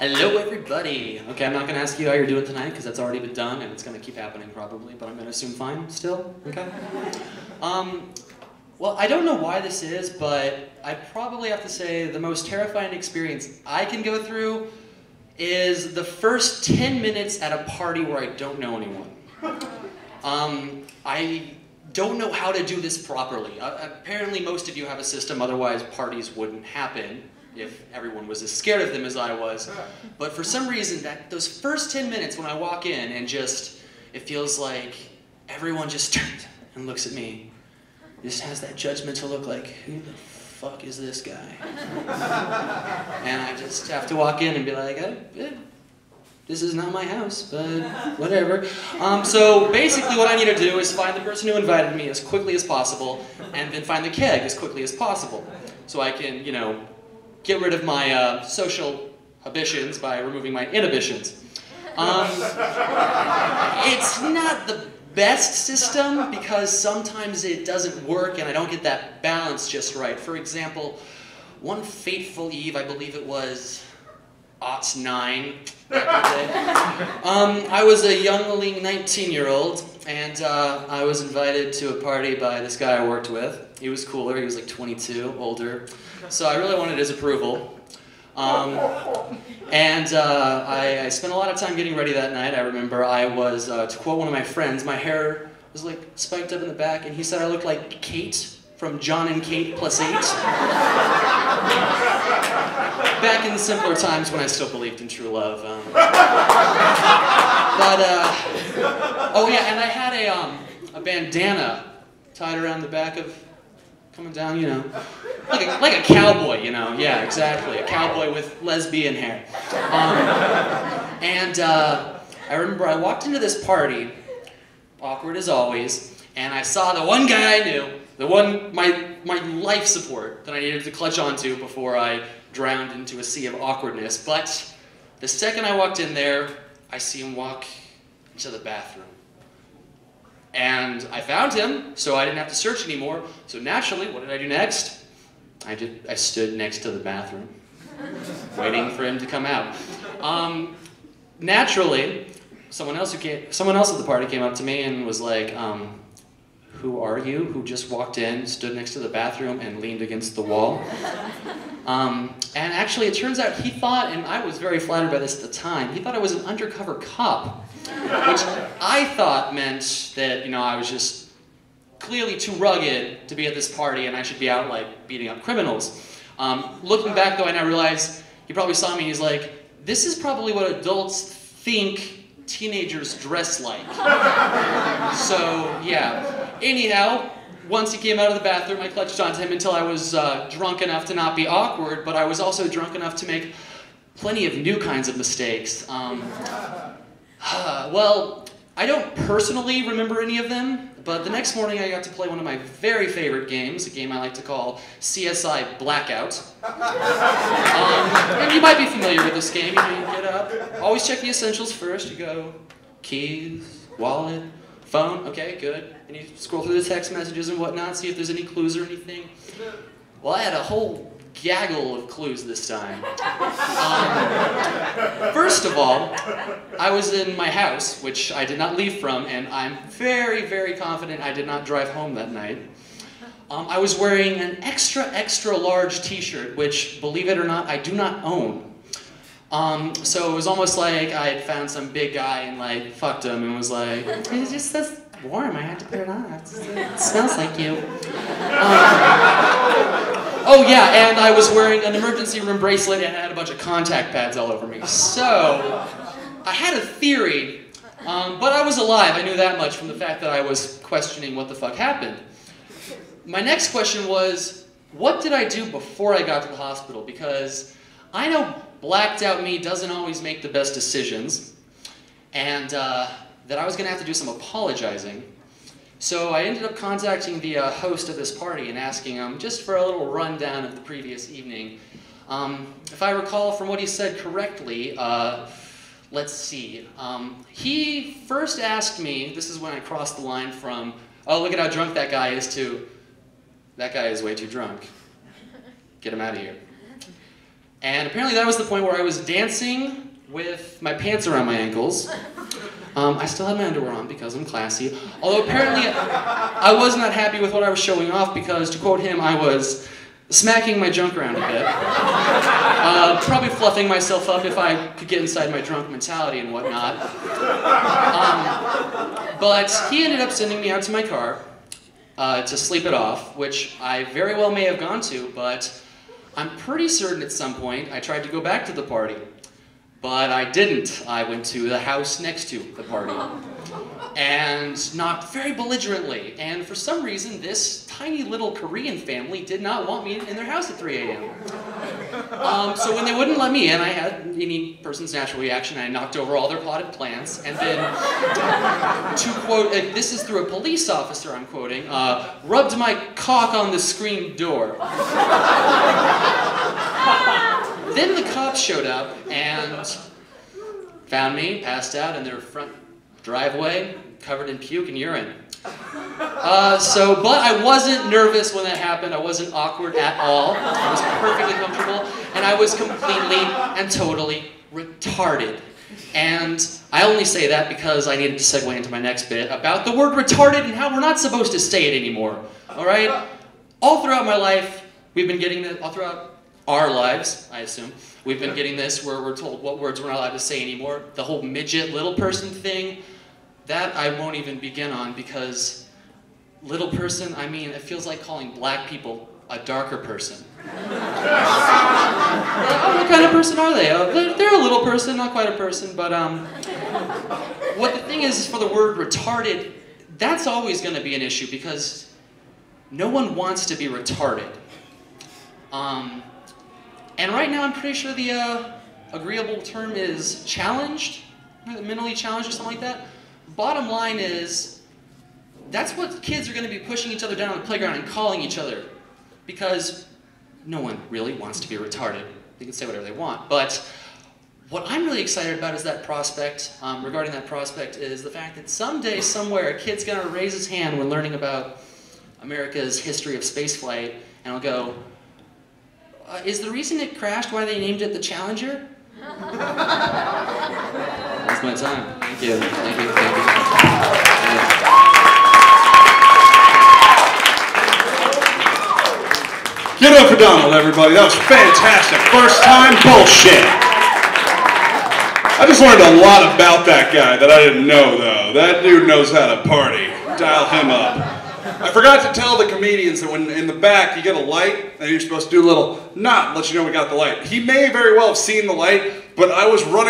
Hello everybody! Okay, I'm not going to ask you how you're doing tonight because that's already been done and it's going to keep happening probably, but I'm going to assume fine still, okay? Well, I don't know why this is, but I probably have to say the most terrifying experience I can go through is the first 10 minutes at a party where I don't know anyone. I don't know how to do this properly. Apparently most of you have a system, otherwise parties wouldn't happen if everyone was as scared of them as I was. But for some reason, those first 10 minutes when I walk in and it feels like everyone just turns and looks at me. Just has that judgmental look like, who the fuck is this guy? And I just have to walk in and be like, this is not my house, but whatever. So basically what I need to do is find the person who invited me as quickly as possible and then find the keg as quickly as possible. So I can, you know, get rid of my social inhibitions by removing my inhibitions. It's not the best system because sometimes it doesn't work and I don't get that balance just right. For example, one fateful eve, I believe it was '09, I was a youngling 19-year-old and I was invited to a party by this guy I worked with. He was cooler, he was like 22, older, so I really wanted his approval. I spent a lot of time getting ready that night. I remember I was, to quote one of my friends, my hair was like spiked up in the back and he said I looked like Kate from John and Kate +8. Back in the simpler times when I still believed in true love. Oh yeah, and I had a bandana tied around the back of, coming down, you know, like a cowboy, you know, yeah, exactly, a cowboy with lesbian hair. I remember I walked into this party, awkward as always, and I saw the one guy I knew, the one, my life support that I needed to clutch onto before I drowned into a sea of awkwardness. But the second I walked in there, I see him walk into the bathroom. And I found him, so I didn't have to search anymore. So naturally, what did I do next? I stood next to the bathroom, waiting for him to come out. Naturally, someone else at the party came up to me and was like, who are you? Who just walked in, stood next to the bathroom, and leaned against the wall? And actually, it turns out he thought, and I was very flattered by this at the time, he thought I was an undercover cop, which I thought meant that, you know, I was just clearly too rugged to be at this party and I should be out, like, beating up criminals. Looking back, though, I now realize he probably saw me and he's like, this is probably what adults think teenagers dress like. So, yeah. Anyhow, once he came out of the bathroom, I clutched onto him until I was drunk enough to not be awkward, but I was also drunk enough to make plenty of new kinds of mistakes. Well, I don't personally remember any of them, but the next morning I got to play one of my very favorite games, a game I like to call CSI Blackout. And you might be familiar with this game. You know, you get up, always check the essentials first. You go keys, wallet, phone, okay, good. And you scroll through the text messages and whatnot, see if there's any clues or anything. Well, I had a whole gaggle of clues this time. First of all, I was in my house, which I did not leave from, and I'm very, very confident I did not drive home that night. I was wearing an extra, extra large t-shirt, which, believe it or not, I do not own. So it was almost like I had found some big guy and like fucked him and was like, it just says warm, I had to put it on, it smells like you. Oh yeah, and I was wearing an emergency room bracelet and I had a bunch of contact pads all over me. So, I had a theory, but I was alive, I knew that much from the fact that I was questioning what the fuck happened. My next question was, what did I do before I got to the hospital? Because I know blacked out me doesn't always make the best decisions, and that I was going to have to do some apologizing. So I ended up contacting the host of this party and asking him, just for a little rundown of the previous evening. If I recall from what he said correctly, let's see. He first asked me, this is when I crossed the line from, oh, look at how drunk that guy is, to, that guy is way too drunk. Get him out of here. And apparently that was the point where I was dancing with my pants around my ankles. I still had my underwear on because I'm classy. Although apparently I was not happy with what I was showing off because, to quote him, I was smacking my junk around a bit. Probably fluffing myself up if I could get inside my drunk mentality and whatnot. But he ended up sending me out to my car to sleep it off, which I very well may have gone to, but I'm pretty certain at some point I tried to go back to the party. But I didn't. I went to the house next to the party. And knocked very belligerently. And for some reason, this tiny little Korean family did not want me in their house at 3 a.m. So when they wouldn't let me in, I had any person's natural reaction. I knocked over all their plotted plans. And then, to quote, this is through a police officer I'm quoting, rubbed my cock on the screen door. Then the cops showed up and found me passed out in their front driveway, covered in puke and urine. But I wasn't nervous when that happened. I wasn't awkward at all. I was perfectly comfortable, and I was completely and totally retarded. And I only say that because I needed to segue into my next bit about the word retarded and how we're not supposed to say it anymore. All right? All throughout my life, we've been getting this, all throughout our lives, I assume, we've been getting this where we're told what words we're not allowed to say anymore. The whole midget, little person thing, that I won't even begin on because little person, I mean, it feels like calling black people a darker person. What kind of person are they? They're a little person, not quite a person, but what the thing is for the word retarded, that's always going to be an issue because no one wants to be retarded. And right now I'm pretty sure the agreeable term is challenged, mentally challenged or something like that. Bottom line is, that's what kids are going to be pushing each other down on the playground and calling each other. Because no one really wants to be retarded. They can say whatever they want. But what I'm really excited about is that prospect, regarding that prospect, is the fact that someday, somewhere, a kid's going to raise his hand when learning about America's history of spaceflight, and he'll go, is the reason it crashed why they named it the Challenger? That's my time. Thank you. Thank you. Thank you. Give it up for Donald, everybody. That was fantastic. First time bullshit. I just learned a lot about that guy that I didn't know, though. That dude knows how to party. Dial him up. I forgot to tell the comedians that when in the back you get a light and you're supposed to do a little nod, let you know we got the light. He may very well have seen the light, but I was running